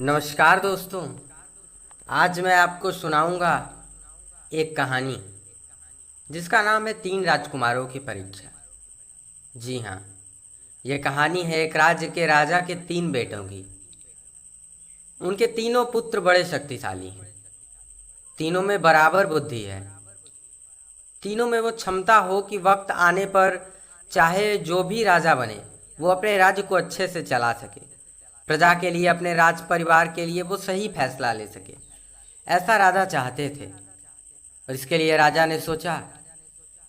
नमस्कार दोस्तों। आज मैं आपको सुनाऊंगा एक कहानी जिसका नाम है तीन राजकुमारों की परीक्षा। जी हाँ, यह कहानी है एक राज्य के राजा के तीन बेटों की। उनके तीनों पुत्र बड़े शक्तिशाली हैं। तीनों में बराबर बुद्धि है। तीनों में वो क्षमता हो कि वक्त आने पर चाहे जो भी राजा बने वो अपने राज्य को अच्छे से चला सके। प्रजा के लिए, अपने राज परिवार के लिए वो सही फैसला ले सके, ऐसा राजा चाहते थे। और इसके लिए राजा ने सोचा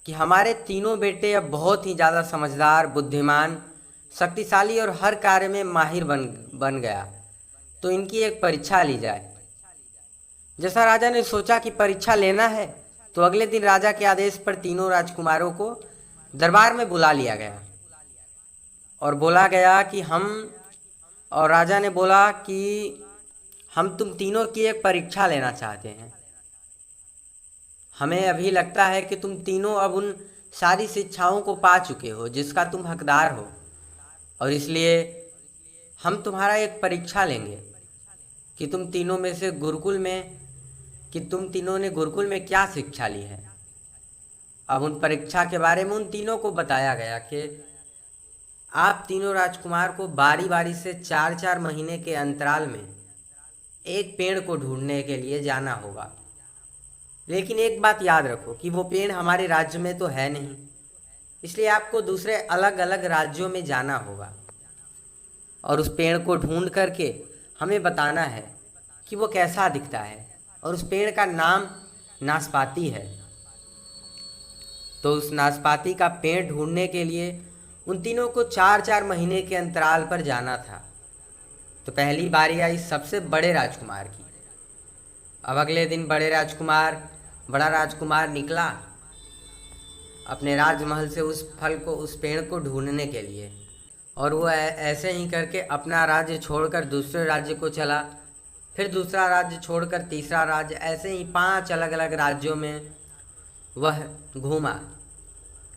कि हमारे तीनों बेटे अब बहुत ही ज़्यादा समझदार, बुद्धिमान, शक्तिशाली और हर कार्य में माहिर बन बन गया, तो इनकी एक परीक्षा ली जाए। जैसा राजा ने सोचा कि परीक्षा लेना है, तो अगले दिन राजा के आदेश पर तीनों राजकुमारों को दरबार में बुला लिया गया और बोला गया कि और राजा ने बोला कि हम तुम तीनों की एक परीक्षा लेना चाहते हैं। हमें अभी लगता है कि तुम तीनों अब उन सारी शिक्षाओं को पा चुके हो जिसका तुम हकदार हो, और इसलिए हम तुम्हारा एक परीक्षा लेंगे कि तुम तीनों ने गुरुकुल में क्या शिक्षा ली है। अब उन परीक्षा के बारे में उन तीनों को बताया गया कि आप तीनों राजकुमार को बारी बारी से 4-4 महीने के अंतराल में एक पेड़ को ढूंढने के लिए जाना होगा। लेकिन एक बात याद रखो कि वो पेड़ हमारे राज्य में तो है नहीं, इसलिए आपको दूसरे अलग अलग राज्यों में जाना होगा और उस पेड़ को ढूंढ करके हमें बताना है कि वो कैसा दिखता है। और उस पेड़ का नाम नाशपाती है। तो उस नाशपाती का पेड़ ढूंढने के लिए उन तीनों को 4-4 महीने के अंतराल पर जाना था। तो पहली बारी आई सबसे बड़े राजकुमार की। अब अगले दिन बड़ा राजकुमार निकला अपने राजमहल से उस पेड़ को ढूंढने के लिए, और वो ऐसे ही करके अपना राज्य छोड़कर दूसरे राज्य को चला, फिर दूसरा राज्य छोड़कर तीसरा राज्य, ऐसे ही 5 अलग अलग राज्यों में वह घूमा।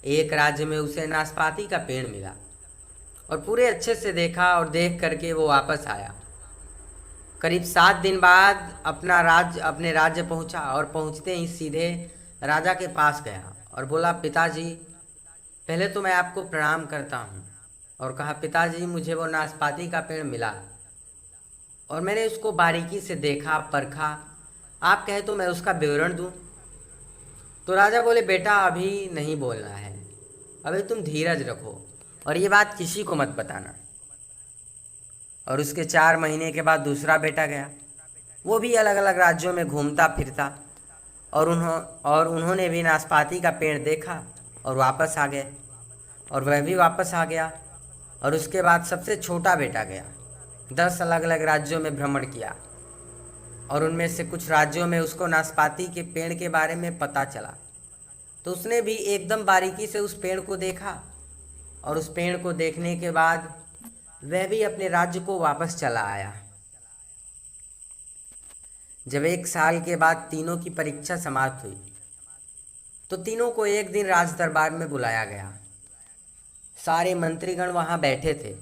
एक राज्य में उसे नाशपाती का पेड़ मिला और पूरे अच्छे से देखा, और देख करके वो वापस आया। करीब 7 दिन बाद अपने राज्य पहुंचा, और पहुंचते ही सीधे राजा के पास गया और बोला, पिताजी, पहले तो मैं आपको प्रणाम करता हूँ। और कहा, पिताजी, मुझे वो नाशपाती का पेड़ मिला और मैंने उसको बारीकी से देखा, परखा। आप कहे तो मैं उसका विवरण दूँ। तो राजा बोले, बेटा, अभी नहीं बोलना है, अभी तुम धीरज रखो और ये बात किसी को मत बताना। और उसके 4 महीने के बाद दूसरा बेटा गया। वो भी अलग अलग राज्यों में घूमता फिरता, और उन्होंने भी नाशपाती का पेड़ देखा और वापस आ गए, और वह भी वापस आ गया। और उसके बाद सबसे छोटा बेटा गया, 10 अलग अलग राज्यों में भ्रमण किया, और उनमें से कुछ राज्यों में उसको नाशपाती के पेड़ के बारे में पता चला। तो उसने भी एकदम बारीकी से उस पेड़ को देखा, और उस पेड़ को देखने के बाद वह भी अपने राज्य को वापस चला आया। जब 1 साल के बाद तीनों की परीक्षा समाप्त हुई, तो तीनों को एक दिन राज दरबार में बुलाया गया। सारे मंत्रीगण वहाँ बैठे थे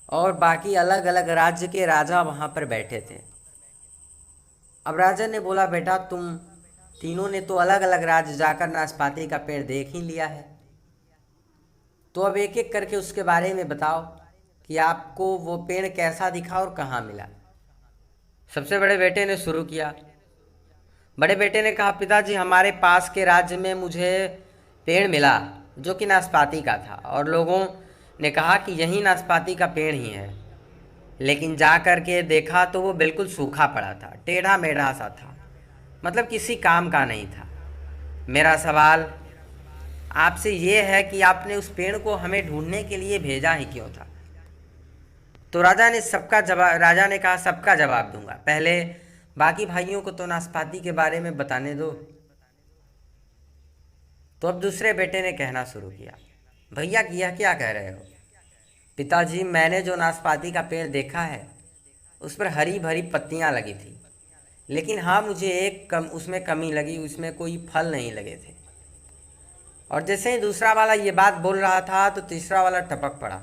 और बाकी अलग अलग राज्य के राजा वहाँ पर बैठे थे। अब राजा ने बोला, बेटा, तुम तीनों ने तो अलग अलग राज्य जाकर नाशपाती का पेड़ देख ही लिया है, तो अब एक एक करके उसके बारे में बताओ कि आपको वो पेड़ कैसा दिखा और कहाँ मिला। सबसे बड़े बेटे ने शुरू किया। बड़े बेटे ने कहा, पिताजी, हमारे पास के राज्य में मुझे पेड़ मिला जो कि नाशपाती का था, और लोगों ने कहा कि यही नाशपाती का पेड़ ही है। लेकिन जा कर के देखा तो वो बिल्कुल सूखा पड़ा था, टेढ़ा मेढ़ा सा था, मतलब किसी काम का नहीं था। मेरा सवाल आपसे ये है कि आपने उस पेड़ को हमें ढूंढने के लिए भेजा ही क्यों था। तो राजा ने कहा, सबका जवाब दूंगा, पहले बाकी भाइयों को तो नाशपाती के बारे में बताने दो। तो अब दूसरे बेटे ने कहना शुरू किया, भैया, किया क्या कह रहे हो। पिताजी, मैंने जो नाशपाती का पेड़ देखा है उस पर हरी भरी पत्तियां लगी थी, लेकिन हाँ, मुझे उसमें कमी लगी, उसमें कोई फल नहीं लगे थे। और जैसे ही दूसरा वाला ये बात बोल रहा था तो तीसरा वाला टपक पड़ा,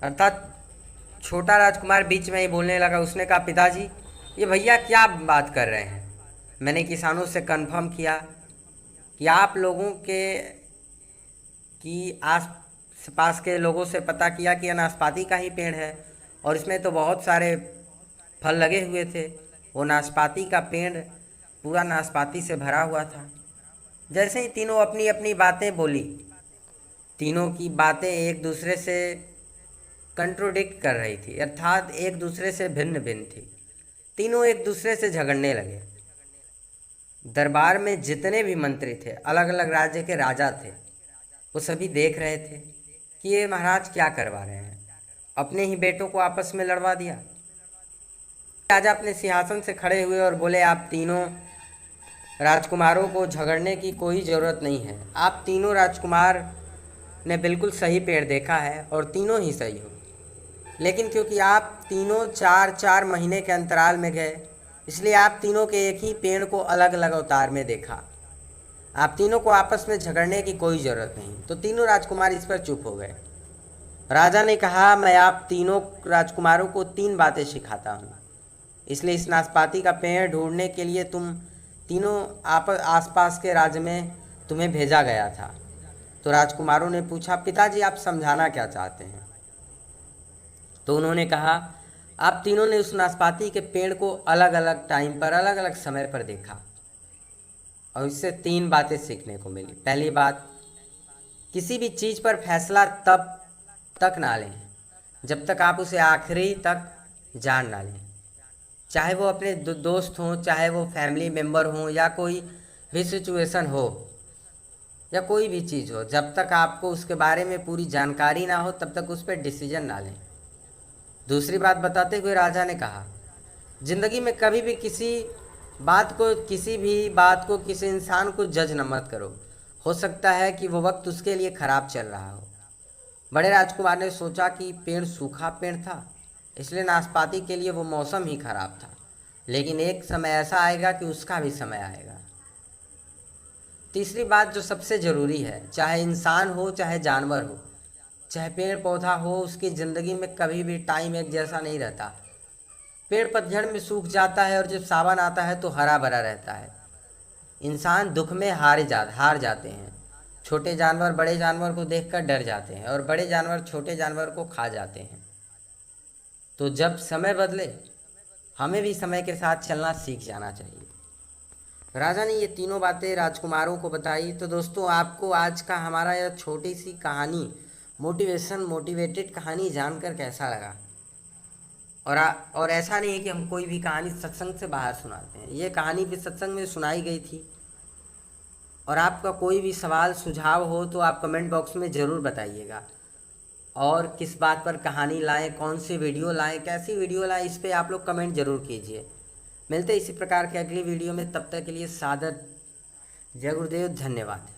अर्थात छोटा राजकुमार बीच में ही बोलने लगा। उसने कहा, पिताजी ये भैया क्या बात कर रहे हैं। मैंने किसानों से कंफर्म किया कि आप लोगों के कि आस पास के लोगों से पता किया कि यह नाशपाती का ही पेड़ है और इसमें तो बहुत सारे फल लगे हुए थे। वो नाशपाती का पेड़ पूरा नाशपाती से भरा हुआ था। जैसे ही तीनों अपनी अपनी बातें बोली, तीनों की बातें एक दूसरे से कंट्रोडिक्ट कर रही थी, अर्थात एक दूसरे से भिन्न भिन्न थी। तीनों एक दूसरे से झगड़ने लगे। दरबार में जितने भी मंत्री थे, अलग अलग राज्य के राजा थे, वो सभी देख रहे थे कि ये महाराज क्या करवा रहे हैं। अपने ही बेटों को आपस में लड़वा दिया। राजा अपने सिंहासन से खड़े हुए और बोले, आप तीनों राजकुमारों को झगड़ने की कोई ज़रूरत नहीं है। आप तीनों राजकुमार ने बिल्कुल सही पेड़ देखा है और तीनों ही सही हो। लेकिन क्योंकि आप तीनों 4-4 महीने के अंतराल में गए, इसलिए आप तीनों के एक ही पेड़ को अलग अलग अवतार में देखा। आप तीनों को आपस में झगड़ने की कोई ज़रूरत नहीं। तो तीनों राजकुमार इस पर चुप हो गए। राजा ने कहा, मैं आप तीनों राजकुमारों को 3 बातें सिखाता हूँ, इसलिए इस नाशपाती का पेड़ ढूंढने के लिए तुम तीनों आसपास के राज्य में तुम्हें भेजा गया था। तो राजकुमारों ने पूछा, पिताजी आप समझाना क्या चाहते हैं। तो उन्होंने कहा, आप तीनों ने उस नाशपाती के पेड़ को अलग अलग टाइम पर, अलग अलग समय पर देखा और इससे 3 बातें सीखने को मिली। पहली बात, किसी भी चीज़ पर फैसला तब तक ना लें जब तक आप उसे आखिरी तक जान ना लें। चाहे वो अपने दोस्त हों, चाहे वो फैमिली मेम्बर हों, या कोई भी सिचुएशन हो, या कोई भी चीज़ हो, जब तक आपको उसके बारे में पूरी जानकारी ना हो तब तक उस पर डिसीजन ना लें। दूसरी बात बताते हुए राजा ने कहा, ज़िंदगी में कभी भी किसी भी बात को किसी इंसान को जज न मत करो। हो सकता है कि वो वक्त उसके लिए ख़राब चल रहा हो। बड़े राजकुमार ने सोचा कि पेड़ सूखा पेड़ था, इसलिए नाशपाती के लिए वो मौसम ही खराब था, लेकिन एक समय ऐसा आएगा कि उसका भी समय आएगा। तीसरी बात जो सबसे ज़रूरी है, चाहे इंसान हो, चाहे जानवर हो, चाहे पेड़ पौधा हो, उसकी ज़िंदगी में कभी भी टाइम एक जैसा नहीं रहता। पेड़ पतझड़ में सूख जाता है और जब सावन आता है तो हरा भरा रहता है। इंसान दुख में हार जाते हैं। छोटे जानवर बड़े जानवर को देखकर डर जाते हैं और बड़े जानवर छोटे जानवर को खा जाते हैं। तो जब समय बदले, हमें भी समय के साथ चलना सीख जाना चाहिए। राजा ने ये तीनों बातें राजकुमारों को बताई। तो दोस्तों, आपको आज का हमारा यह छोटी सी कहानी, मोटिवेटेड कहानी जानकर कैसा लगा। और ऐसा नहीं है कि हम कोई भी कहानी सत्संग से बाहर सुनाते हैं, ये कहानी भी सत्संग में सुनाई गई थी। और आपका कोई भी सवाल सुझाव हो तो आप कमेंट बॉक्स में ज़रूर बताइएगा। और किस बात पर कहानी लाएं, कौन सी वीडियो लाएं, कैसी वीडियो लाएं, इस पे आप लोग कमेंट ज़रूर कीजिए। मिलते इसी प्रकार के अगली वीडियो में, तब तक के लिए सादर जय गुरुदेव, धन्यवाद।